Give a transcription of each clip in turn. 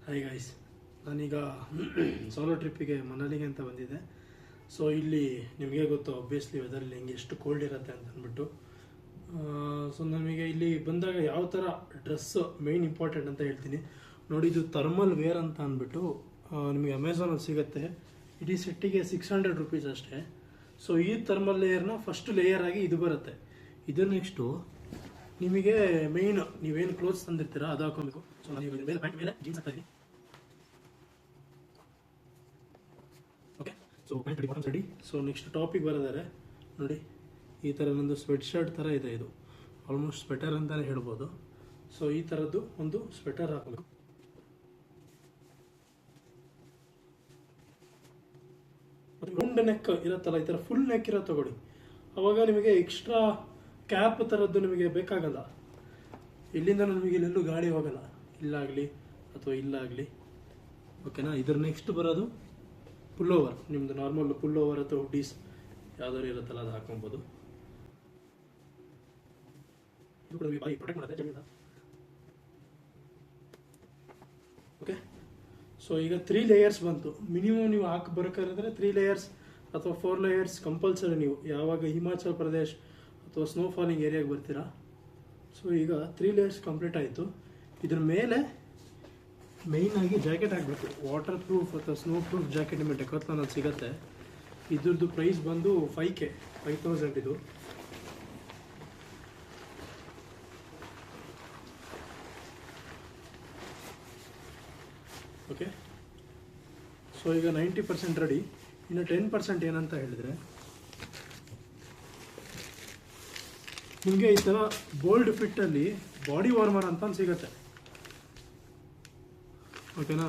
Hi guys, ನಾನೀಗ solo ಟ್ರಿಪ್ಪಿಗೆ ಮನಾಲಿಗೆ ಅಂತ ಬಂದಿದ್ದೆ. ಸೊ ಇಲ್ಲಿ ನಿಮಗೆ ಗೊತ್ತು ಆಬ್ವಿಯಸ್ಲಿ ವೆದರಲ್ಲಿ ಹೆಂಗೆ ಎಷ್ಟು ಕೋಲ್ಡ್ ಇರುತ್ತೆ ಅಂತ ಅಂದ್ಬಿಟ್ಟು. ಸೊ ನಮಗೆ ಇಲ್ಲಿ ಬಂದಾಗ ಯಾವ ಥರ ಡ್ರೆಸ್ ಮೇಯ್ನ್ ಇಂಪಾರ್ಟೆಂಟ್ ಅಂತ ಹೇಳ್ತೀನಿ ನೋಡಿ. ಇದು ಥರ್ಮಲ್ ವೇರ್ ಅಂತ ಅಂದ್ಬಿಟ್ಟು ನಿಮಗೆ ಅಮೆಝಾನಲ್ಲಿ ಸಿಗುತ್ತೆ. ಇಡೀ ಸೆಟ್ಟಿಗೆ 600 ರೂಪೀಸ್ ಅಷ್ಟೇ. ಸೊ ಈ ಥರ್ಮಲ್ ಲೇಯರ್ನ ಫಸ್ಟ್ ಲೇಯರ್ ಆಗಿ ಇದು ಬರುತ್ತೆ. ಇದು ನೆಕ್ಸ್ಟು ನಿಮಗೆ ಮೇಯ್ನ್ ನೀವೇನು ಕ್ಲೋತ್ಸ್ ತಂದಿರ್ತೀರಾ ಅದು ಹಾಕೊಬೇಕು. ಸೊ ನಾನು ಇದ್ರ ಮೇಲೆ ಪ್ಯಾಂಟ್ ಮೇಲೆ ಜೀನ್ಸ್ ಹಾಕ್ತಾ ಇದ್ದೀನಿ. Okay, so pant ready, bottoms ready. So next ಟಾಪಿಗೆ ಬರೋದಾರೆ ನೋಡಿ, ಈ ಥರ ನಂದು ಸ್ವೆಟ್ ಶರ್ಟ್ ಥರ ಇದೆ. ಇದು ಆಲ್ಮೋಸ್ಟ್ ಸ್ವೆಟರ್ ಅಂತಲೇ ಹೇಳ್ಬೋದು. ಸೊ ಈ ಥರದ್ದು ಒಂದು ಸ್ವೆಟರ್ ಹಾಕಬೇಕು. ರೌಂಡ್ ನೆಕ್ ಇರುತ್ತಲ್ಲ, ಈ ಥರ ಫುಲ್ ನೆಕ್ ಇರೋ ತಗೊಳ್ಳಿ. ಅವಾಗ ನಿಮಗೆ ಎಕ್ಸ್ಟ್ರಾ ಕ್ಯಾಪ್ ಥರದ್ದು ನಿಮಗೆ ಬೇಕಾಗಲ್ಲ. ಇಲ್ಲಿಂದ ನಮಗೆ ಇಲ್ಲೆಲ್ಲೂ ಗಾಳಿ ಹೋಗಲ್ಲ, ಇಲ್ಲಾಗಲಿ ಅಥವಾ ಇಲ್ಲಾಗಲಿ. ಓಕೆನಾ. ಇದ್ರ ನೆಕ್ಸ್ಟ್ ಬರೋದು ಪುಲ್ ಓವರ್. ನಿಮ್ಮದು ನಾರ್ಮಲ್ ಪುಲ್ ಓವರ್ ಅಥವಾ ಹುಡೀಸ್ ಯಾವ್ದಾದ್ರು ಇರುತ್ತಲ್ಲ ಅದು ಹಾಕೊಬೋದು. ಇದು ಕೂಡ ಬಾಯಿ ಪ್ರೊಟೆಕ್ಟ್ ಮಾಡುತ್ತೆ ಜಮೀನ. ಓಕೆ, ಸೊ ಈಗ 3 ಲೇಯರ್ಸ್ ಬಂತು. ಮಿನಿಮಮ್ ನೀವು ಹಾಕಿ ಬರೋಕ್ಕಾದ್ರೆ 3 ಲೇಯರ್ಸ್ ಅಥವಾ 4 ಲೇಯರ್ಸ್ ಕಂಪಲ್ಸರಿ. ನೀವು ಯಾವಾಗ ಹಿಮಾಚಲ್ ಪ್ರದೇಶ್ ಅಥವಾ ಸ್ನೋ ಫಾಲಿಂಗ್ ಏರಿಯಾಗೆ ಬರ್ತೀರಾ. ಸೊ ಈಗ 3 ಲೇಯರ್ಸ್ ಕಂಪ್ಲೀಟ್ ಆಯಿತು. ಇದ್ರ ಮೇಲೆ ಮೇಯ್ನಾಗಿ ಜಾಕೆಟ್ ಹಾಕಬೇಕು. ವಾಟರ್ ಪ್ರೂಫ್ ಅಥವಾ ಸ್ನೋ ಪ್ರೂಫ್ ಜಾಕೆಟ್ ನಿಮಗೆ ಡೆಕಾಥ್ಲಾನಲ್ಲಿ ಸಿಗುತ್ತೆ. ಇದ್ರದ್ದು ಪ್ರೈಸ್ ಬಂದು 5,000 ಇದು. ಓಕೆ, ಸೊ ಈಗ 90% ರೆಡಿ. ಇನ್ನು 10% ಏನಂತ ಹೇಳಿದರೆ, ನಿಮಗೆ ಈ ಥರ ಬೋಲ್ಡ್ ಫಿಟ್ಟಲ್ಲಿ ಬಾಡಿ ವಾರ್ಮರ್ ಅಂತ ಸಿಗುತ್ತೆ. ಓಕೆನಾ.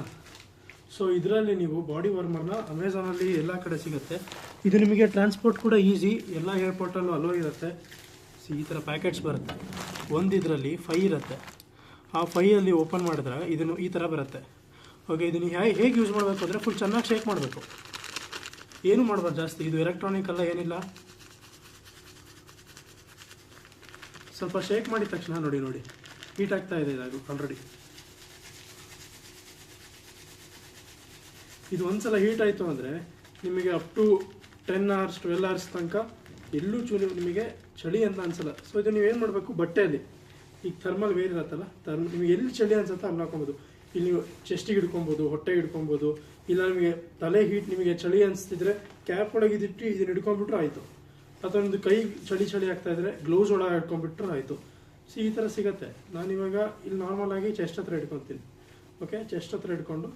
ಸೊ ಇದರಲ್ಲಿ ನೀವು ಬಾಡಿ ವಾರ್ಮರ್ನ ಅಮೆಝಾನಲ್ಲಿ ಎಲ್ಲ ಕಡೆ ಸಿಗುತ್ತೆ. ಇದು ನಿಮಗೆ ಟ್ರಾನ್ಸ್ಪೋರ್ಟ್ ಕೂಡ ಈಸಿ, ಎಲ್ಲ ಏರ್ಪೋರ್ಟಲ್ಲೂ ಅಲೋ ಇರುತ್ತೆ. ಈ ಥರ ಪ್ಯಾಕೆಟ್ಸ್ ಬರುತ್ತೆ. ಒಂದು ಇದರಲ್ಲಿ 5 ಇರುತ್ತೆ. ಆ 5ಅಲ್ಲಿ ಓಪನ್ ಮಾಡಿದ್ರೆ ಇದನ್ನು ಈ ಥರ ಬರುತ್ತೆ. ಓಕೆ, ಇದನ್ನು ಹೇಗೆ ಯೂಸ್ ಮಾಡಬೇಕು ಅಂದರೆ ಫುಲ್ ಚೆನ್ನಾಗಿ ಶೇಕ್ ಮಾಡಬೇಕು. ಏನು ಮಾಡಬಾರ್ದು ಜಾಸ್ತಿ. ಇದು ಎಲೆಕ್ಟ್ರಾನಿಕ್ ಅಲ್ಲ, ಏನಿಲ್ಲ. ಸ್ವಲ್ಪ ಶೇಕ್ ಮಾಡಿದ ತಕ್ಷಣ ನೋಡಿ ಹೀಟ್ ಆಗ್ತಾ ಇದೆ ಇದು ಆಲ್ರೆಡಿ. ಇದು ಒಂದ್ಸಲ ಹೀಟ್ ಆಯಿತು ಅಂದರೆ ನಿಮಗೆ ಅಪ್ ಟು 10 hours 12 hours ತನಕ ಎಲ್ಲೂ ನಿಮಗೆ ಚಳಿ ಅಂತ ಅನ್ಸಲ್ಲ. ಸೊ ಇದು ನೀವೇನು ಮಾಡಬೇಕು, ಬಟ್ಟೆಯಲ್ಲಿ ಈಗ ಥರ್ಮಲ್ ವೇರ್ ಇರುತ್ತಲ್ಲ, ನಿಮಗೆ ಎಲ್ಲಿ ಚಳಿ ಅನ್ಸುತ್ತೆ ಅಲ್ಲಿ ಹಾಕೊಬೋದು. ಇಲ್ಲಿ ನೀವು ಚೆಸ್ಟಿಗೆ ಹಿಡ್ಕೊಬೋದು, ಹೊಟ್ಟೆಗೆ ಹಿಡ್ಕೊಬೋದು. ಇಲ್ಲ ನಿಮಗೆ ತಲೆ ಹೀಟ್, ನಿಮಗೆ ಚಳಿ ಅನಿಸ್ತಿದ್ರೆ ಕ್ಯಾಪ್ ಒಳಗೆ ಇದಿಟ್ಟು ಇದನ್ನು ಹಿಡ್ಕೊಂಡ್ಬಿಟ್ರೆ ಆಯಿತು. ಅಥವಾ ಒಂದು ಕೈ ಚಳಿ ಆಗ್ತಾ ಇದ್ರೆ ಗ್ಲೌಸ್ ಒಳಗೆ ಹಿಡ್ಕೊಂಡ್ಬಿಟ್ರೆ ಆಯಿತು. ಸೊ ಈ ಥರ ಸಿಗುತ್ತೆ. ನಾನಿವಾಗ ಇಲ್ಲಿ ನಾರ್ಮಲ್ ಆಗಿ ಚೆಸ್ಟ್ ಹತ್ರ ಹಿಡ್ಕೊತೀನಿ. ಓಕೆ, ಚೆಸ್ಟ್ ಹತ್ರ ಹಿಡ್ಕೊಂಡು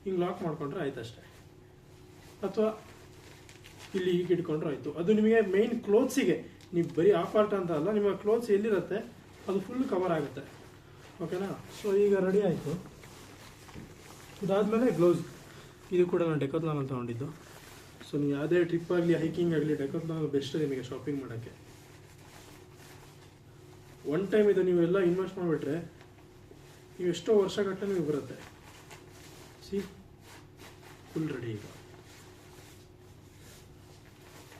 ಹಿಂಗೆ ಲಾಕ್ ಮಾಡ್ಕೊಂಡ್ರೆ ಆಯ್ತು ಅಷ್ಟೇ. ಅಥವಾ ಇಲ್ಲಿ ಹೀಗೆ ಇಟ್ಕೊಂಡ್ರೆ ಆಯಿತು. ಅದು ನಿಮಗೆ ಮೇಯ್ನ್ ಕ್ಲೋತ್ಸಿಗೆ, ನೀವು ಬರೀ ಆ ಪಾರ್ಟ್ ಅಂತ ಅಲ್ಲ, ನಿಮ್ಮ ಕ್ಲೋತ್ಸ್ ಎಲ್ಲಿರುತ್ತೆ ಅದು ಫುಲ್ ಕವರ್ ಆಗುತ್ತೆ. ಓಕೆನಾ. ಸೊ ಈಗ ರೆಡಿ ಆಯಿತು. ಇದಾದಮೇಲೆ ಗ್ಲೌಸ್. ಇದು ಕೂಡ ನಾನು ಡೆಕಾಥ್ಲಾನಲ್ಲಿ ತೊಗೊಂಡಿದ್ದು. ಸೊ ನೀವು ಯಾವುದೇ ಟ್ರಿಪ್ ಆಗಲಿ, ಹೈಕಿಂಗ್ ಆಗಲಿ, ಡೆಕಾಥ್ಲಾನ್ ಬೆಸ್ಟ್ ನಿಮಗೆ ಶಾಪಿಂಗ್ ಮಾಡೋಕ್ಕೆ. ಒನ್ ಟೈಮ್ ಇದು ನೀವೆಲ್ಲ ಇನ್ವೆಸ್ಟ್ ಮಾಡಿಬಿಟ್ರೆ ನೀವು ಎಷ್ಟೋ ವರ್ಷಗಟ್ಟಲೆ ನಿಮಗೆ ಬರುತ್ತೆ. See, full ready. ಈಗ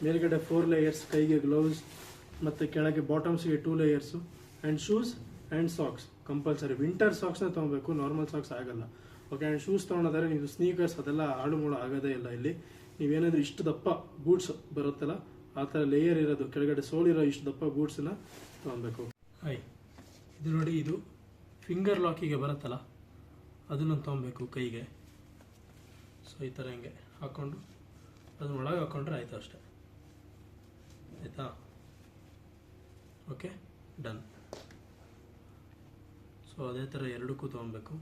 ಮೇಲ್ಗಡೆ 4 ಲೇಯರ್ಸ್, ಕೈಗೆ ಗ್ಲೌಸ್ ಮತ್ತು ಕೆಳಗೆ ಬಾಟಮ್ಸ್ಗೆ 2 layers. And shoes and socks compulsory. Winter ಸಾಕ್ಸ್ನ ತೊಗೊಬೇಕು, ನಾರ್ಮಲ್ ಸಾಕ್ಸ್ ಆಗಲ್ಲ. ಓಕೆ, ಆ್ಯಂಡ್ ಶೂಸ್ ತೊಗೊಳೋದಾದ್ರೆ ನೀವು ಸ್ನೀಕರ್ಸ್ ಅದೆಲ್ಲ ಆಡು ಮೂಳು ಆಗೋದೇ ಇಲ್ಲ. ಇಲ್ಲಿ ನೀವೇನಾದರೂ ಇಷ್ಟು ದಪ್ಪ ಬೂಟ್ಸ್ ಬರುತ್ತಲ್ಲ, ಆ ಥರ ಲೇಯರ್ ಇರೋದು, ಕೆಳಗಡೆ ಸೋಲ್ ಇರೋ ಇಷ್ಟು ದಪ್ಪ ಬೂಟ್ಸನ್ನ ತೊಗೊಬೇಕು. ಇದು ನೋಡಿ, ಇದು ಫಿಂಗರ್ ಲಾಕಿಗೆ ಬರುತ್ತಲ್ಲ, ಅದನ್ನು ತೊಗೊಬೇಕು ಕೈಗೆ. ಸೊ ಈ ಥರ ಹಿಂಗೆ ಹಾಕ್ಕೊಂಡು ಅದನ್ನ ಒಳಗೆ ಹಾಕ್ಕೊಂಡ್ರೆ ಆಯಿತು ಅಷ್ಟೇ. ಆಯಿತಾ. Okay, done. ಸೊ ಅದೇ ಥರ ಎರಡಕ್ಕೂ ತೊಗೊಬೇಕು.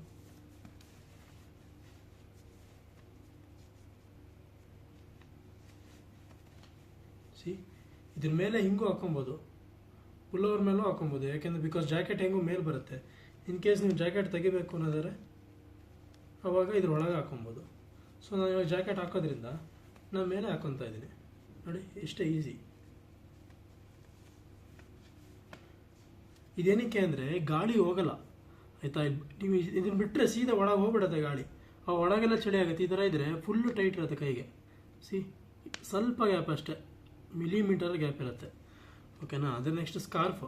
ಸಿ, ಇದ್ರ ಮೇಲೆ ಹಿಂಗೂ ಹಾಕೊಬೋದು, ಪುಲ್ ಓವರ್ ಮೇಲೂ ಹಾಕೊಬೋದು. ಯಾಕೆಂದರೆ ಬಿಕಾಸ್ ಜಾಕೆಟ್ ಹೆಂಗೂ ಮೇಲೆ ಬರುತ್ತೆ. ಇನ್ ಕೇಸ್ ನೀವು ಜಾಕೆಟ್ ತೆಗಿಬೇಕು ಅನ್ನೋದಾದ್ರೆ ಅವಾಗ ಇದ್ರೊಳಗೆ ಹಾಕೊಬೋದು. ಸೊ ನಾನು ಇವಾಗ ಜಾಕೆಟ್ ಹಾಕೋದ್ರಿಂದ ನಾನು ಮೇಲೆ ಹಾಕೊತಾ ಇದ್ದೀನಿ ನೋಡಿ, ಇಷ್ಟೇ ಈಸಿ. ಇದೇನಕ್ಕೆ ಅಂದರೆ ಗಾಳಿ ಹೋಗಲ್ಲ, ಆಯಿತಾ. ನೀವು ಇದನ್ನು ಬಿಟ್ಟರೆ ಸೀದಾ ಒಳಗೆ ಹೋಗ್ಬಿಡುತ್ತೆ ಗಾಳಿ. ಆ ಒಳಗೆಲ್ಲ ಚಳಿ ಆಗುತ್ತೆ. ಈ ಥರ ಇದ್ದರೆ ಫುಲ್ಲು ಟೈಟ್ ಇರುತ್ತೆ ಕೈಗೆ. ಸಿ, ಸ್ವಲ್ಪ ಗ್ಯಾಪ್ ಅಷ್ಟೇ, ಮಿಲಿಮೀಟರ್ ಗ್ಯಾಪ್ ಇರುತ್ತೆ. ಓಕೆನಾ. ಅದ್ರ ನೆಕ್ಸ್ಟ್ ಸ್ಕಾರ್ಫ್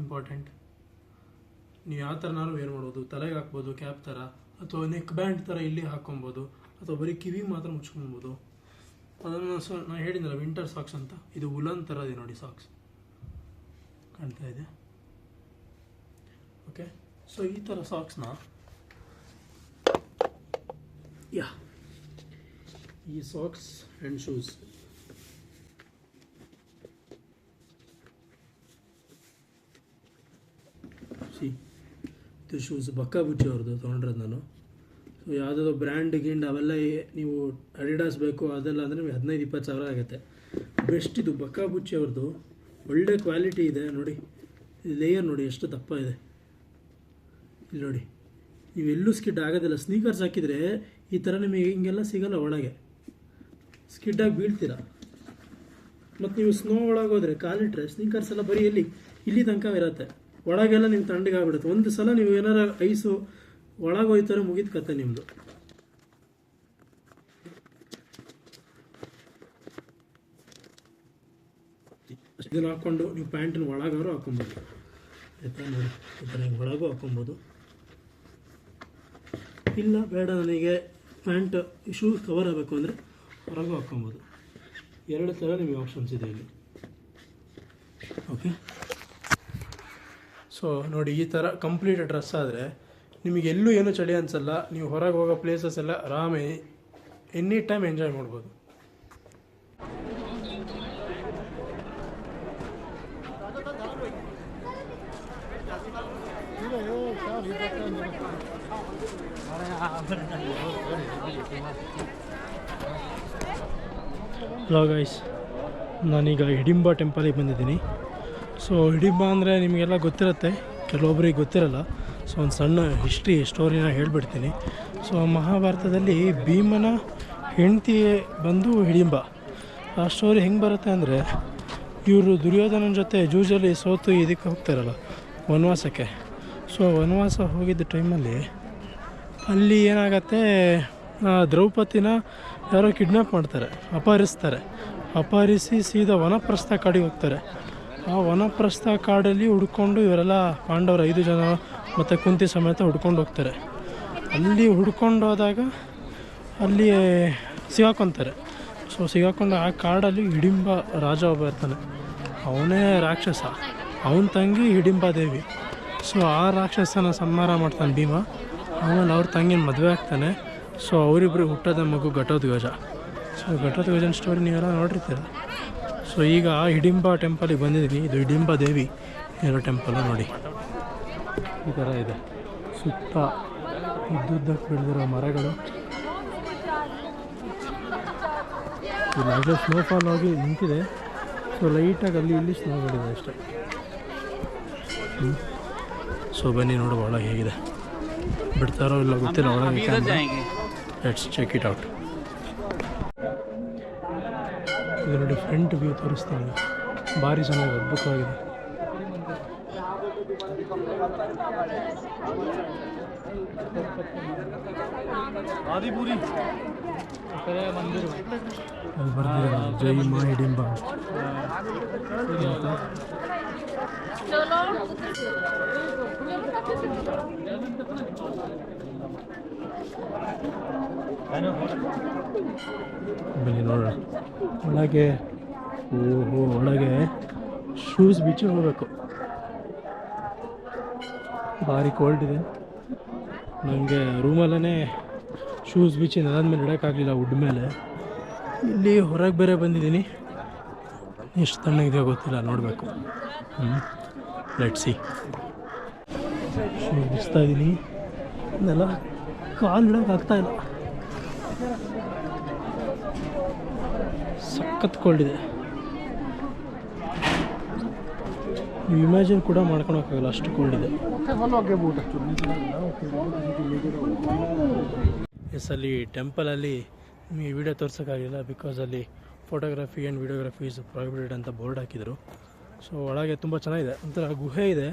ಇಂಪಾರ್ಟೆಂಟ್. ನೀವು ಯಾವ ಥರನಾದ್ರು ವೇರ್ ಮಾಡ್ಬೋದು, ತಲೆಗೆ ಹಾಕ್ಬೋದು ಕ್ಯಾಪ್ ಥರ, ಅಥವಾ ನೆಕ್ ಬ್ಯಾಂಡ್ ಥರ ಇಲ್ಲಿ ಹಾಕ್ಕೊಬೋದು, ಅಥವಾ ಬರೀ ಕಿವಿಗೆ ಮಾತ್ರ ಮುಚ್ಕೊಬೋದು. ಅದನ್ನು ನಾನು ಹೇಳಿದ್ನಲ್ಲ ವಿಂಟರ್ ಸಾಕ್ಸ್ ಅಂತ, ಇದು ಉಲನ್ ಥರ ಇದೆ ನೋಡಿ ಸಾಕ್ಸ್ ಕಾಣ್ತಾ ಇದೆ. ಓಕೆ, ಸೊ ಈ ಥರ ಸಾಕ್ಸ್ನ ಈ ಸಾಕ್ಸ್ ಆ್ಯಂಡ್ ಶೂಸ್ ಇದು ಶೂಸ್ ಬಕ್ಕಾಬುಚ್ಚಿ ಅವ್ರದ್ದು ತೊಗೊಂಡ್ರದ್ದು ನಾನು. ಸೊ ಯಾವುದಾದ್ರು ಬ್ರ್ಯಾಂಡ್ ಗಿಂಡ್ ಅವೆಲ್ಲ ನೀವು ಅಡಿಡಾಸ್ ಬೇಕು ಅದೆಲ್ಲ ಅಂದರೆ ನಿಮಗೆ 15-20 ಸಾವಿರ ಆಗುತ್ತೆ. ಬೆಸ್ಟ್ ಇದು ಬಕ್ಕಾಬುಚ್ಚಿ ಅವ್ರದ್ದು, ಒಳ್ಳೆ ಕ್ವಾಲಿಟಿ ಇದೆ ನೋಡಿ. ಲೇಯರ್ ನೋಡಿ ಎಷ್ಟು ದಪ್ಪ ಇದೆ, ಇಲ್ಲಿ ನೋಡಿ. ನೀವೆಲ್ಲೂ ಸ್ಕಿಡ್ ಆಗೋದಿಲ್ಲ. ಸ್ನೀಕರ್ಸ್ ಹಾಕಿದರೆ ಈ ಥರ ನಿಮಗೆ ಹಿಂಗೆಲ್ಲ ಸಿಗೋಲ್ಲ, ಒಳಗೆ ಸ್ಕಿಡ್ಡಾಗಿ ಬೀಳ್ತೀರ. ಮತ್ತು ನೀವು ಸ್ನೋ ಒಳಗೋದ್ರೆ ಕಾಲಿಟ್ರೆ ಸ್ನೀಕರ್ಸ್ ಎಲ್ಲ ಬರೀ ಇಲ್ಲಿ ತನಕ ಇರುತ್ತೆ, ಒಳಗೆಲ್ಲ ನಿಮ್ಗೆ ತಣ್ಣಗಾಗ್ಬಿಡುತ್ತೆ. ಒಂದು ಸಲ ನೀವು ಏನಾರ ಐಸು ಒಳಗೋಯ್ತಾರೆ ಮುಗಿದ ಕತೆ ನಿಮ್ಮದು. ಇದನ್ನು ಹಾಕ್ಕೊಂಡು ನೀವು ಪ್ಯಾಂಟನ್ನು ಒಳಗಾದ್ರು ಹಾಕೊಬೋದು ಆಯಿತಾ. ನೋಡಿ ಈ ಥರ ಒಳಗೂ ಹಾಕೊಬೋದು, ಇಲ್ಲ ಬೇಡ ನನಗೆ ಪ್ಯಾಂಟ್ ಶೂ ಕವರ್ ಆಗಬೇಕು ಅಂದರೆ ಹೊರಗೂ ಹಾಕ್ಕೊಬೋದು. 2 ಥರ ನಿಮಗೆ ಆಪ್ಷನ್ಸ್ ಇದೆ ಇಲ್ಲಿ. ಓಕೆ, ಸೊ ನೋಡಿ ಈ ಥರ ಕಂಪ್ಲೀಟ್ ಡ್ರೆಸ್ ಆದರೆ ನಿಮಗೆ ಎಲ್ಲೂ ಏನೂ ಚಳಿ ಅನಿಸಲ್ಲ. ನೀವು ಹೊರಗೆ ಹೋಗೋ ಪ್ಲೇಸಸ್ ಎಲ್ಲ ಆರಾಮೇ ಎನಿ ಟೈಮ್ ಎಂಜಾಯ್ ಮಾಡ್ಬೋದು. ಹಲೋ ಗೈಸ್, ನಾನೀಗ ಹಿಡಿಂಬ ಟೆಂಪಲಿಗೆ ಬಂದಿದ್ದೀನಿ. ಸೊ ಹಿಡಿಂಬ ಅಂದರೆ ನಿಮಗೆಲ್ಲ ಗೊತ್ತಿರುತ್ತೆ, ಕೆಲವೊಬ್ಬರಿಗೆ ಗೊತ್ತಿರಲ್ಲ. ಸೊ ಒಂದು ಸಣ್ಣ ಸ್ಟೋರಿನ ಹೇಳ್ಬಿಡ್ತೀನಿ. ಸೊ ಮಹಾಭಾರತದಲ್ಲಿ ಭೀಮನ ಹೆಂಡತಿ ಬಂದು ಹಿಡಿಂಬ. ಆ ಸ್ಟೋರಿ ಹೆಂಗೆ ಬರುತ್ತೆ ಅಂದರೆ, ಇವರು ದುರ್ಯೋಧನನ ಜೊತೆ ಜೂಜಲ್ಲಿ ಸೋತು ಇದಕ್ಕೆ ಹೋಗ್ತಾರಲ್ಲ ವನವಾಸಕ್ಕೆ. ಸೊ ವನವಾಸ ಹೋಗಿದ್ದ ಟೈಮಲ್ಲಿ ಅಲ್ಲಿ ಏನಾಗತ್ತೆ, ದ್ರೌಪದಿನ ಯಾರೋ ಕಿಡ್ನ್ಯಾಪ್ ಮಾಡ್ತಾರೆ, ಅಪಹರಿಸಿ ಸೀದಾ ವನಪ್ರಸ್ಥ ಕಾಡಿಗೆ ಹೋಗ್ತಾರೆ. ಆ ವನಪ್ರಸ್ಥ ಕಾಡಲ್ಲಿ ಹುಡ್ಕೊಂಡು ಇವರೆಲ್ಲ ಪಾಂಡವರು 5 ಜನ ಮತ್ತು ಕುಂತಿ ಸಮೇತ ಹುಡ್ಕೊಂಡು ಹೋಗ್ತಾರೆ. ಅಲ್ಲಿ ಹುಡ್ಕೊಂಡು ಹೋದಾಗ ಅಲ್ಲಿ ಸಿಗಾಕೊತಾರೆ. ಸೊ ಸಿಗಾಕೊಂಡು ಆ ಕಾಡಲ್ಲಿ ಹಿಡಿಂಬ ರಾಜ ಒಬ್ಬ ಇರ್ತಾನೆ, ಅವನೇ ರಾಕ್ಷಸ, ಅವನ ತಂಗಿ ಹಿಡಿಂಬ ದೇವಿ. ಸೊ ಆ ರಾಕ್ಷಸನ ಸಂಹಾರ ಮಾಡ್ತಾನೆ ಭೀಮ. ಆಮೇಲೆ ಅವ್ರ ತಂಗಿನ ಮದುವೆ ಆಗ್ತಾನೆ. ಸೊ ಅವರಿಬ್ಬರು ಹುಟ್ಟದ ಮಗು ಘಟೋತ್ಕಚ. ಸೊ ಘಟೋತ್ಕಚನ ಸ್ಟೋರಿ ನೀವೆಲ್ಲ ನೋಡಿರ್ತೀರ. ಸೊ ಈಗ ಹಿಡಿಂಬ ಟೆಂಪಲಿಗೆ ಬಂದಿದ್ದೀನಿ. ಇದು ಹಿಡಿಂಬ ದೇವಿ ಇರೋ ಟೆಂಪಲ್ ನೋಡಿ, ಈ ಥರ ಇದೆ. ಸುತ್ತ ಉದ್ದುದ್ದಕ್ಕೆ ಬೆಳೆದಿರೋ ಮರಗಳು. ಇಲ್ಲಾಗಲೇ ಸ್ನೋಫಾಲ್ ಆಗಿ ನಿಂತಿದೆ. ಸೊ ಲೈಟಾಗಿ ಅಲ್ಲಿ ಇಲ್ಲಿ ಸ್ನೋಗಳಿದೆ ಅಷ್ಟೇ. ಸೊ ಬನ್ನಿ ನೋಡುವ ಒಳಗೆ ಹೇಗಿದೆ, ಬಿಡ್ತಾರೋ ಇಲ್ಲ ಗೊತ್ತಿಲ್ಲ. ಒಳಗೆ ಲೆಟ್ಸ್ ಚೆಕ್ ಇಟ್ ಔಟ್. ಇದು ನೋಡಿ ಫ್ರಂಟ್ ವ್ಯೂ ತೋರಿಸ್ತೀನಿ, ಭಾರಿ ಚೆನ್ನಾಗಿದೆ, ಅದ್ಭುತವಾಗಿದೆ. ಬರ್ದಿದೆ ಜೈ ಮಾ ಹಿಡಿಂಬ. ಬನ್ನಿ ನೋಡೋಣ ಒಳಗೆ. ಓಹೋ, ಒಳಗೆ ಶೂಸ್ ಬಿಚ್ಚಿ ಹೋಗಬೇಕು, ಭಾರಿ ಕೋಲ್ಡ್ ಇದೆ. ನನಗೆ ರೂಮಲ್ಲೇ ಶೂಸ್ ಬಿಚ್ಚಿ ನೆಲದ ಇಡೋಕ್ಕಾಗಲಿಲ್ಲ, ವುಡ್ ಮೇಲೆ. ಇಲ್ಲಿ ಹೊರಗೆ ಬೇರೆ ಬಂದಿದ್ದೀನಿ, ಎಷ್ಟು ತಣ್ಣಗಿದೆಯೋ ಗೊತ್ತಿಲ್ಲ, ನೋಡಬೇಕು. Let's see. ಶೂಸ್ ಬಿಚ್ತಾ ಇದ್ದೀನಿ, ನೆಲ ಕಾಲು ಇಡೋಕ್ಕಾಗ್ತಾಯಿಲ್ಲ, ಸಖತ್ ಕೋಲ್ಡ್ ಇದೆ. ನೀವು ಇಮ್ಯಾಜಿನ್ ಕೂಡ ಮಾಡ್ಕೊಳಕ್ಕಾಗಲ್ಲ, ಅಷ್ಟು ಕೋಲ್ಡ್ ಇದೆ. ಎಸ್, ಅಲ್ಲಿ ಟೆಂಪಲಲ್ಲಿ ನಿಮಗೆ ವಿಡಿಯೋ ತೋರ್ಸೋಕ್ಕಾಗಿಲ್ಲ, ಬಿಕಾಸ್ ಅಲ್ಲಿ photography and videography is prohibited ಅಂತ ಬೋರ್ಡ್ ಹಾಕಿದರು. ಸೊ ಒಳಗೆ ತುಂಬ ಚೆನ್ನಾಗಿದೆ, ಒಂಥರ ಗುಹೆ ಇದೆ.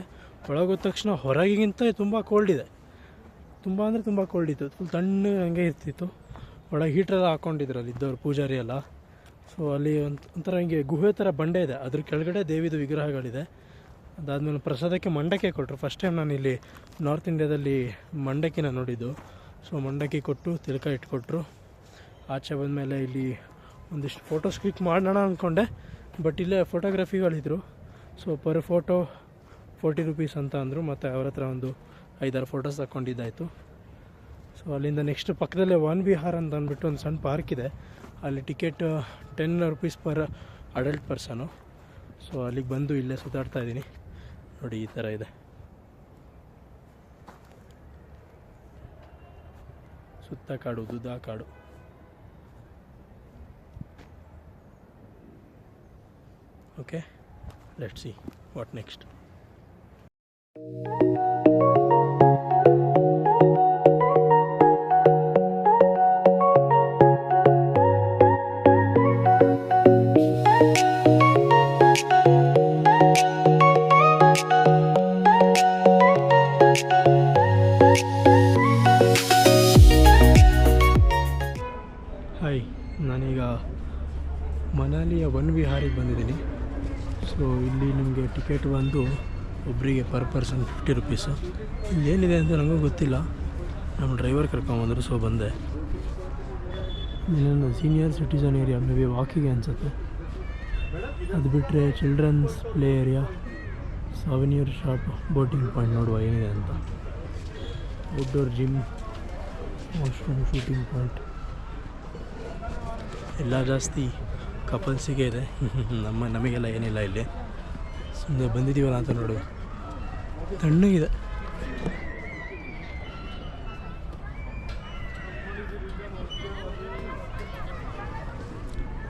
ಒಳಗೋದ ತಕ್ಷಣ ಹೊರಗಿಗಿಂತ ತುಂಬ ಕೋಲ್ಡ್ ಇದೆ, ತುಂಬ ಅಂದರೆ ತುಂಬ ಕೋಲ್ಡ್ ಇತ್ತು. ಫುಲ್ ತಣ್ಣಗೆ ಹಂಗೆ ಇರ್ತಿತ್ತು. ಒಳಗೆ ಹೀಟ್ರೆಲ್ಲ ಹಾಕ್ಕೊಂಡಿದ್ರು ಅಲ್ಲಿ ಇದ್ದವ್ರು, ಪೂಜಾರಿ ಎಲ್ಲ. ಸೊ ಅಲ್ಲಿ ಒಂಥರ ಹಿಂಗೆ ಗುಹೆ ಥರ ಬಂಡೆ ಇದೆ, ಅದ್ರ ಕೆಳಗಡೆ ದೇವಿದು ವಿಗ್ರಹಗಳಿದೆ. ಅದಾದಮೇಲೆ ಪ್ರಸಾದಕ್ಕೆ ಮಂಡಕ್ಕಿ ಕೊಟ್ಟರು. ಫಸ್ಟ್ ಟೈಮ್ ನಾನು ಇಲ್ಲಿ ನಾರ್ತ್ ಇಂಡಿಯಾದಲ್ಲಿ ಮಂಡಕ್ಕಿನ ನೋಡಿದ್ದು. ಸೊ ಮಂಡಕ್ಕಿ ಕೊಟ್ಟು ತಿಲಕ ಇಟ್ಕೊಟ್ರು. ಆಚೆ ಬಂದಮೇಲೆ ಇಲ್ಲಿ ಒಂದಿಷ್ಟು ಫೋಟೋಸ್ ಕ್ಲಿಕ್ ಮಾಡೋಣ ಅಂದ್ಕೊಂಡೆ, ಬಟ್ ಇಲ್ಲೇ ಫೋಟೋಗ್ರಫಿಗಳಿದ್ರು. ಸೊ ಪರ್ ಫೋಟೋ 40 ರೂಪೀಸ್ ಅಂತ ಅಂದರು. ಮತ್ತು ಅವ್ರ ಹತ್ರ ಒಂದು 5-6 ಫೋಟೋಸ್ ತಗೊಂಡಿದ್ದಾಯಿತು. ಸೊ ಅಲ್ಲಿಂದ ನೆಕ್ಸ್ಟ್ ಪಕ್ಕದಲ್ಲೇ ವನ್ ವಿಹಾರ್ ಅಂತ ಅಂದ್ಬಿಟ್ಟು ಒಂದು ಸಣ್ಣ ಪಾರ್ಕ್ ಇದೆ. ಅಲ್ಲಿ ticket 10 rupees per adult person. So ಅಲ್ಲಿಗೆ ಬಂದು ಇಲ್ಲೇ ಸುತ್ತಾಡ್ತಾ ಇದ್ದೀನಿ. ನೋಡಿ ಈ ಥರ ಇದೆ, ಸುತ್ತ ಕಾಡು, ಉದ್ದ ಕಾಡು. Okay, let's see what next. Hi, ನಾನೀಗ ಮನಾಲಿಯ ವನ್ ವಿಹಾರಿಗೆ ಬಂದಿದ್ದೀನಿ. ಸೊ ಇಲ್ಲಿ ನಿಮಗೆ ಟಿಕೆಟ್ ಬಂದು ಒಬ್ಬರಿಗೆ ಪರ್ ಪರ್ಸನ್ 50 ರೂಪೀಸು. ಇಲ್ಲೇನಿದೆ ಅಂತ ನನಗೂ ಗೊತ್ತಿಲ್ಲ, ನಮ್ಮ ಡ್ರೈವರ್ ಕರ್ಕೊಂಬಂದರು. ಸೊ ಬಂದೆ. ಇನ್ನೊಂದು senior citizen area, maybe ವಾಕಿಗೆ ಅನಿಸುತ್ತೆ. ಅದು ಬಿಟ್ಟರೆ childrens play area, souvenir shop, boating point ನೋಡುವ ಏನಿದೆ ಅಂತ. Outdoor gym, washroom, shooting point ಎಲ್ಲ ಜಾಸ್ತಿ ಕಪಲ್ಸಿಗೆ ಇದೆ. ನಮಗೆಲ್ಲ ಏನಿಲ್ಲ ಇಲ್ಲಿ. ಸುಮ್ಮನೆ ಬಂದಿದ್ದೀವಲ್ಲ ಅಂತ ನೋಡು, ತಣ್ಣಗಿದೆ.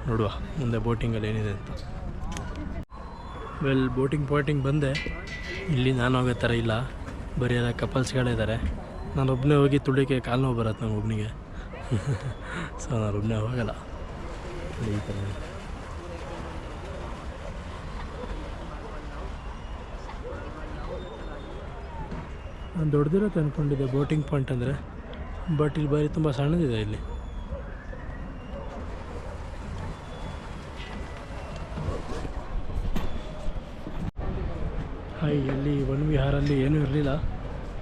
ನೋಡುವ ಮುಂದೆ ಬೋಟಿಂಗಲ್ಲಿ ಏನಿದೆ ಅಂತ. ಬೋಟಿಂಗ್ ಬಂದೆ. ಇಲ್ಲಿ ನಾನು ಹೋಗೋ ಥರ ಇಲ್ಲ, ಬರೀ ಎಲ್ಲ ಕಪಲ್ಸ್ಗಳಿದ್ದಾರೆ. ನಾನು ಒಬ್ಬನೇ ಹೋಗಿ ತುಳಿಕೆ ಕಾಲು ನೋವು ಬರುತ್ತೆ ನಂಗೆ ಒಬ್ಬನಿಗೆ. ಸೊ ನಾನು ಒಬ್ಬನೇ ಹೋಗಲ್ಲ. ಈ ಥರ ನಾನು ದೊಡ್ಡದಿರುತ್ತೆ ಅಂದ್ಕೊಂಡಿದ್ದೆ ಬೋಟಿಂಗ್ ಪಾಯಿಂಟ್ ಅಂದರೆ, ಬಟ್ ಇಲ್ಲಿ ಬರೀ ತುಂಬ ಸಣ್ಣದಿದೆ ಇಲ್ಲಿ. ಹಾಯ್, ಅಲ್ಲಿ ವನ್ ವಿಹಾರಲ್ಲಿ ಏನೂ ಇರಲಿಲ್ಲ,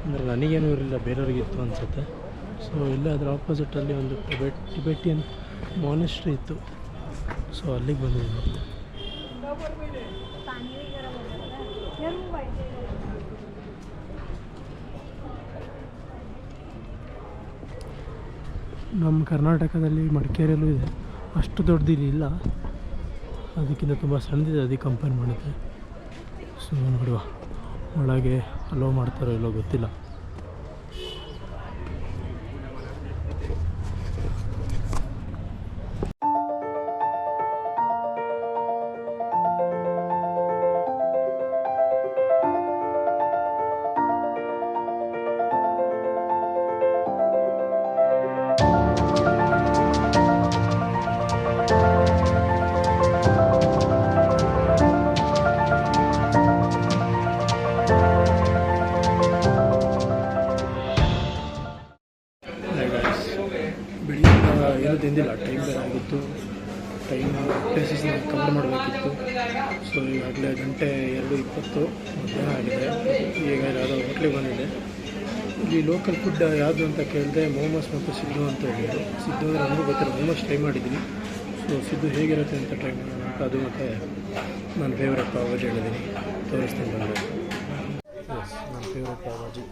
ಅಂದರೆ ನನಗೇನೂ ಇರಲಿಲ್ಲ, ಬೇರೆಯವ್ರಿಗಿತ್ತು ಅನಿಸುತ್ತೆ. ಸೊ ಇಲ್ಲೇ ಅದರ ಆಪೋಸಿಟಲ್ಲಿ ಒಂದು ಟಿಬೆಟಿಯನ್ ಮಾನೆಸ್ಟ್ರಿ ಇತ್ತು. ಸೊ ಅಲ್ಲಿಗೆ ಬಂದಿದ್ದೀನಿ. ನಮ್ಮ ಕರ್ನಾಟಕದಲ್ಲಿ ಮಡಿಕೇರಿಯಲ್ಲೂ ಇದೆ, ಅಷ್ಟು ದೊಡ್ಡದಿಲ್ಲ, ಅದಕ್ಕಿಂತ ತುಂಬ ಸಣ್ಣದಿದೆ, ಅದಕ್ಕೆ ಕಂಪೇರ್ ಮಾಡುತ್ತೆ. ಸೊ ನೋಡುವ ಒಳಗೆ ಅಲೋ ಮಾಡ್ತಾರೋ ಇಲ್ಲೋ ಗೊತ್ತಿಲ್ಲ. ಏನೂ ತಿಂದಿಲ್ಲ, ಟೈಮ್ ಬೇರೆ ಆಗಿತ್ತು. ಪ್ಲೇಸಸ್ನ ಕವರ್ ಮಾಡಬೇಕಿತ್ತು. ಸೊ ಈಗಾಗಲೇ 2:20 ಮಧ್ಯಾಹ್ನ ಆಗಿದೆ. ಈಗ ಯಾವುದೋ ಹೋಟ್ಲಿಗೆ ಬಂದಿದೆ. ಇಲ್ಲಿ ಲೋಕಲ್ ಫುಡ್ ಯಾವುದು ಅಂತ ಕೇಳಿದೆ, ಮೋಮೋಸ್ ಮತ್ತು ಸಿದ್ದು ಅಂತ ಹೇಳಿದ್ರು. ಸಿದ್ದು ಅಂದರೆ ನನಗೂ ಗೊತ್ತಿಲ್ಲ, ಮೋಮೋಸ್ ಟ್ರೈ ಮಾಡಿದ್ದೀನಿ. ಸೊ ಸಿದ್ದು ಹೇಗಿರುತ್ತೆ ಅಂತ ಟ್ರೈ ಮಾಡೋಣ ಅಂತ. ಅದು ಮತ್ತು ನನ್ನ ಫೇವ್ರೆಟ್ ಪಾವ್ ಭಾಜಿ ಹೇಳಿದ್ದೀನಿ, ತೋರಿಸ್ತೀನಿ ಬಂದು. ನನ್ನ ಫೇವ್ರೆಟ್ ಪಾವ್ ಭಾಜಿ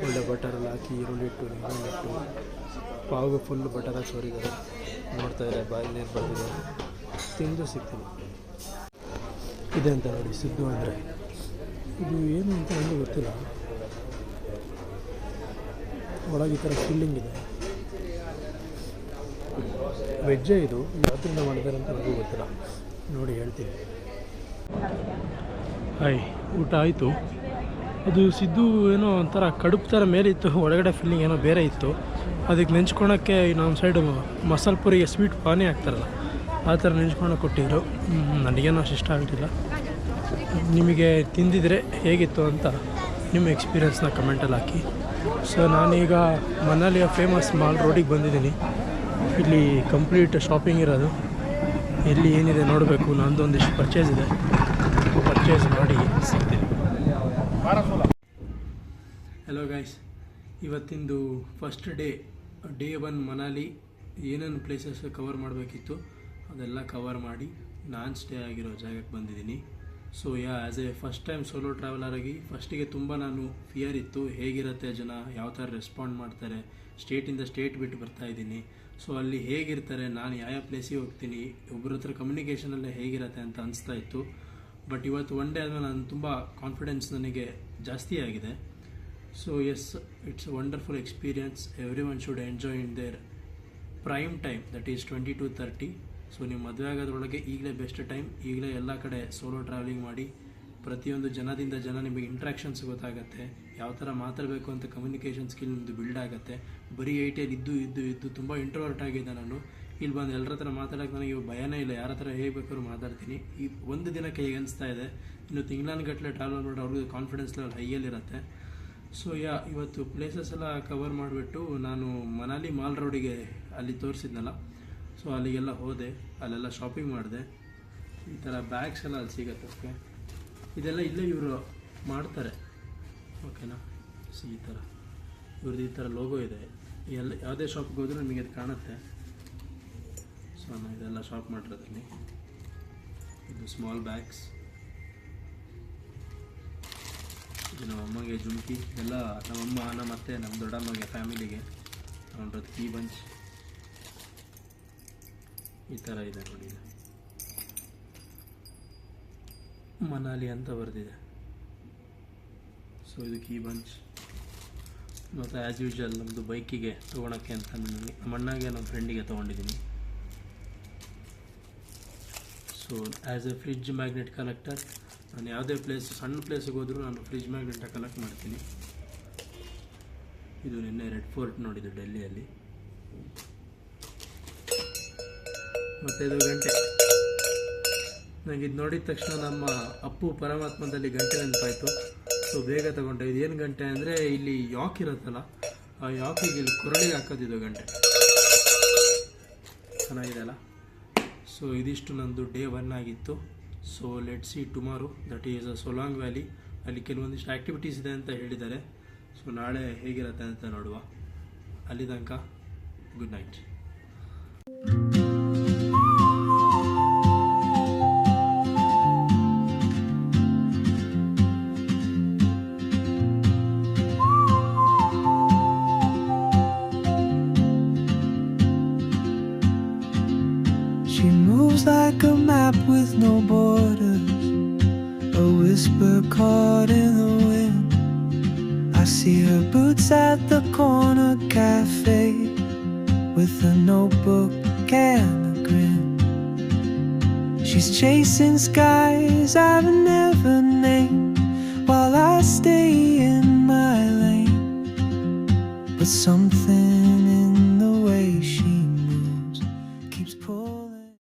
ಒಳ್ಳೆ ಬಟರಲ್ಲಿ ಹಾಕಿ ಈರುಳ್ಳಿ ಇಟ್ಟು ನಿಂಬೆಹಣ್ಣು ಇಟ್ಟು ಪಾವ್ಗೆ ಫುಲ್ ಬಟರ್ ಹಾಕಿ ಸೋರಿದ್ದಾರೆ. ನೋಡ್ತಾ ಇದ್ದಾರೆ, ಬಾಯಲ್ಲಿ ನೀರು ಬಂದಿದೆ, ತಿಂದು ಸಿಗ್ತೀನಿ. ಇದೆ ಅಂತ ನೋಡಿ ಸಿದ್ದು ಅಂದರೆ. ಇದು ಏನು ಅಂತ ನನಗೂ ಗೊತ್ತಿಲ್ಲ, ಒಳಗೆ ಈ ಥರ ಫಿಲ್ಲಿಂಗ್ ಇದೆ. ವೆಜ್ಜೇ ಇದು, ಯಾವ್ದ್ರಿಂದ ಮಾಡಿದ್ದಾರೆ ಅಂತ ನನಗೂ ಗೊತ್ತಿಲ್ಲ, ನೋಡಿ ಹೇಳ್ತೀನಿ. ಹಾಯ್, ಊಟ ಆಯಿತು. ಅದು ಸಿದ್ದು ಏನೋ ಒಂಥರ ಕಡುಬು ಥರ ಮೇಲೆ ಇತ್ತು, ಒಳಗಡೆ ಫಿಲ್ಲಿಂಗ್ ಏನೋ ಬೇರೆ ಇತ್ತು. ಅದಕ್ಕೆ ನೆಂಚ್ಕೊಳಕ್ಕೆ ನಮ್ಮ ಸೈಡು ಮಸಾಲೆ ಪುರಿಗೆ ಸ್ವೀಟ್ ಪಾನಿ ಹಾಕ್ತಾರಲ್ಲ, ಆ ಥರ ನೆಂಚ್ಕೊಳಕ್ಕೆ ಕೊಟ್ಟಿದ್ರು. ನನಗೇನೋ ಅಷ್ಟು ಇಷ್ಟ ಆಗಲಿಲ್ಲ. ನಿಮಗೆ ತಿಂದಿದ್ರೆ ಹೇಗಿತ್ತು ಅಂತ ನಿಮ್ಮ ಎಕ್ಸ್ಪೀರಿಯನ್ಸ್ನ ಕಮೆಂಟಲ್ಲಿ ಹಾಕಿ. ಸೊ ನಾನೀಗ ಮನಾಲಿಯ ಫೇಮಸ್ ಮಾಲ್ ರೋಡಿಗೆ ಬಂದಿದ್ದೀನಿ. ಇಲ್ಲಿ ಕಂಪ್ಲೀಟ್ ಶಾಪಿಂಗ್ ಇರೋದು. ಎಲ್ಲಿ ಏನಿದೆ ನೋಡಬೇಕು. ನಂದೊಂದಿಷ್ಟು ಪರ್ಚೇಸ್ ಇದೆ, ಪರ್ಚೇಸ್ ಮಾಡಿ ಸಿಗ್ತೀನಿ. ಹಲೋ ಗೈಸ್, ಇವತ್ತಿಂದು ಫಸ್ಟ್ ಡೇ 1 ಮನಾಲಿ ಏನೇನು ಪ್ಲೇಸಸ್ ಕವರ್ ಮಾಡಬೇಕಿತ್ತು ಅದೆಲ್ಲ ಕವರ್ ಮಾಡಿ ನಾನು ಸ್ಟೇ ಆಗಿರೋ ಜಾಗಕ್ಕೆ ಬಂದಿದ್ದೀನಿ. So as A first time solo traveller ಆಗಿ ಫಸ್ಟಿಗೆ ತುಂಬ ನಾನು ಫಿಯರ್ ಇತ್ತು, ಹೇಗಿರುತ್ತೆ ಜನ, ಯಾವ ಥರ ರೆಸ್ಪಾಂಡ್ ಮಾಡ್ತಾರೆ, ಸ್ಟೇಟಿಂದ ಸ್ಟೇಟ್ ಬಿಟ್ಟು ಬರ್ತಾಯಿದ್ದೀನಿ, ಸೊ ಅಲ್ಲಿ ಹೇಗಿರ್ತಾರೆ, ನಾನು ಯಾವ ಪ್ಲೇಸಿಗೆ ಹೋಗ್ತೀನಿ, ಒಬ್ಬರ ಹತ್ರ ಕಮ್ಯುನಿಕೇಷನಲ್ಲೇ ಹೇಗಿರುತ್ತೆ ಅಂತ ಅನಿಸ್ತಾ ಇತ್ತು. ಬಟ್ ಇವತ್ತು ಒನ್ ಡೇ ಆದಮೇಲೆ ನಾನು ತುಂಬ ಕಾನ್ಫಿಡೆನ್ಸ್ ನನಗೆ ಜಾಸ್ತಿ ಆಗಿದೆ. So yes, it's a wonderful experience. Everyone should enjoy in their prime time, that is 20 to 30. So ನೀವು ಮದುವೆ ಆಗೋದ್ರೊಳಗೆ ಈಗಲೇ ಬೆಸ್ಟ್ ಟೈಮ್. ಈಗಲೇ ಎಲ್ಲ ಕಡೆ ಸೋಲೋ ಟ್ರಾವೆಲಿಂಗ್ ಮಾಡಿ ಪ್ರತಿಯೊಂದು ಜನದಿಂದ ನಿಮಗೆ ಇಂಟ್ರಾಕ್ಷನ್ಸ್ ಗೊತ್ತಾಗುತ್ತೆ, ಯಾವ ಥರ ಮಾತಾಡಬೇಕು ಅಂತ ಕಮ್ಯುನಿಕೇಷನ್ ಸ್ಕಿಲ್ ನಿಮ್ಮದು ಬಿಲ್ಡ್ ಆಗುತ್ತೆ. ಬರೀ ಐಟಿಯಲ್ಲಿ ಇದ್ದು ತುಂಬ ಇಂಟ್ರೋವರ್ಟ್ ಆಗಿದ್ದೆ ನಾನು. ಇಲ್ಲಿ ಬಂದು ಎಲ್ಲರ ಹತ್ರ ಮಾತಾಡೋಕ್ಕೆ ನನಗೆ ಭಯನೇ ಇಲ್ಲ, ಯಾರ ಹತ್ರ ಹೇಗೆ ಬೇಕಾದ್ರೂ ಮಾತಾಡ್ತೀನಿ. ಈ ಒಂದು ದಿನಕ್ಕೆ ಹೇಗೆ ಅನಿಸ್ತಾ ಇದೆ, ಇನ್ನು ತಿಂಗಳಾನುಗಟ್ಟಲೆ ಟ್ರಾವೆಲ್ ಮಾಡಿ ಅವ್ರಿಗೆ ಕಾನ್ಫಿಡೆನ್ಸ್ ಲೆವೆಲ್ ಹೈಯಲ್ಲಿರುತ್ತೆ. ಸೊ ಇವತ್ತು ಪ್ಲೇಸಸ್ ಎಲ್ಲ ಕವರ್ ಮಾಡಿಬಿಟ್ಟು ನಾನು ಮನಾಲಿ ಮಾಲ್ ರೋಡಿಗೆ ಅಲ್ಲಿ ತೋರಿಸಿದ್ನಲ್ಲ, ಸೊ ಅಲ್ಲಿಗೆಲ್ಲ ಹೋದೆ, ಅಲ್ಲೆಲ್ಲ ಶಾಪಿಂಗ್ ಮಾಡಿದೆ. ಈ ಥರ ಬ್ಯಾಗ್ಸ್ ಎಲ್ಲ ಅಲ್ಲಿ ಸಿಗುತ್ತೆ. ಓಕೆ, ಇದೆಲ್ಲ ಇಲ್ಲೇ ಇವರು ಮಾಡ್ತಾರೆ, ಓಕೆನಾ. ಸೊ ಈ ಥರ ಇವ್ರದ್ದು ಈ ಥರ ಲೋಗೋ ಇದೆ. ಯಾವುದೇ ಶಾಪ್ಗೆ ಹೋದರೂ ನಿಮಗೆ ಅದು ಕಾಣುತ್ತೆ. ಸೊ ನಾನು ಇದೆಲ್ಲ ಶಾಪ್ ಮಾಡಿರೋದ್ರಲ್ಲಿ ಇದು ಸ್ಮಾಲ್ ಬ್ಯಾಗ್ಸ್. ಇದು ನಮ್ಮಮ್ಮಗೆ ಜುಮ್ಕಿ, ಎಲ್ಲ ನಮ್ಮಮ್ಮ, ನಮ್ಮ ಅತ್ತೆ, ನಮ್ಮ ದೊಡ್ಡಮ್ಮಗೆ, ಫ್ಯಾಮಿಲಿಗೆ ತೊಗೊಂಡ್ರದ್ದು ಕೀ ಬಂಚ್ ಈ ಥರ ಇದೆ ನೋಡಿ. ಮನಾಲಿ ಅಂತ ಬರೆದಿದೆ. ಸೊ ಇದು ಕೀ ಬಂಚ್. ಮತ್ತು ಆ್ಯಸ್ ಯೂಶ್ವಲ್ ನಮ್ಮದು ಬೈಕಿಗೆ ತೊಗೊಳಕ್ಕೆ ಅಂತ ನಮ್ಮ ಅಣ್ಣಗೆ, ನಮ್ಮ ಫ್ರೆಂಡಿಗೆ ತೊಗೊಂಡಿದ್ದೀನಿ. So as A fridge magnet collector, ನಾನು ಯಾವುದೇ ಸಣ್ಣ ಪ್ಲೇಸಿಗೆ ಹೋದರೂ ನಾನು ಫ್ರಿಡ್ಜ್ ಮ್ಯಾಗ್ನೆಟ್ನ ಕಲೆಕ್ಟ್ ಮಾಡ್ತೀನಿ. ಇದು ನಿನ್ನೆ ರೆಡ್ ಫೋರ್ಟ್ ನೋಡಿದ್ದು ಡೆಲ್ಲಿಯಲ್ಲಿ. ಮತ್ತು ಇದು ಗಂಟೆ, ನನಗೆ ಇದು ನೋಡಿದ ತಕ್ಷಣ ನಮ್ಮ ಅಪ್ಪು ಪರಮಾತ್ಮದಲ್ಲಿ ಗಂಟೆ ನೆನಪಾಯಿತು. ಸೊ ಬೇಗ ತಗೊಂಡೆ. ಇದೇನು ಗಂಟೆ ಅಂದರೆ, ಇಲ್ಲಿ ಯಾಕ್ ಇರುತ್ತಲ್ಲ, ಆ ಯಾಕಿಗೆ ಇಲ್ಲಿ ಕೊರಳಿಗೆ ಹಾಕೋದಿದ್ದು ಗಂಟೆ. ಚೆನ್ನಾಗಿದೆ ಅಲ್ಲ. ಸೊ ಇದಿಷ್ಟು ನಂದು ಡೇ 1 ಆಗಿತ್ತು. So let see tomorrow, that is a Solang valley. ಅಲ್ಲಿ ಕೆಲವೊಂದಿಷ್ಟು ಆ್ಯಕ್ಟಿವಿಟೀಸ್ ಇದೆ ಅಂತ ಹೇಳಿದ್ದಾರೆ. ಸೊ ನಾಳೆ ಹೇಗಿರುತ್ತೆ ಅಂತ ನೋಡುವ. ಅಲ್ಲಿ ತನಕ good night. She moves like a map with no borders, a whisper caught in the wind. I see her boots at the corner cafe, with a notebook and a grin. She's chasing skies I've never named, while I stay in my lane. But something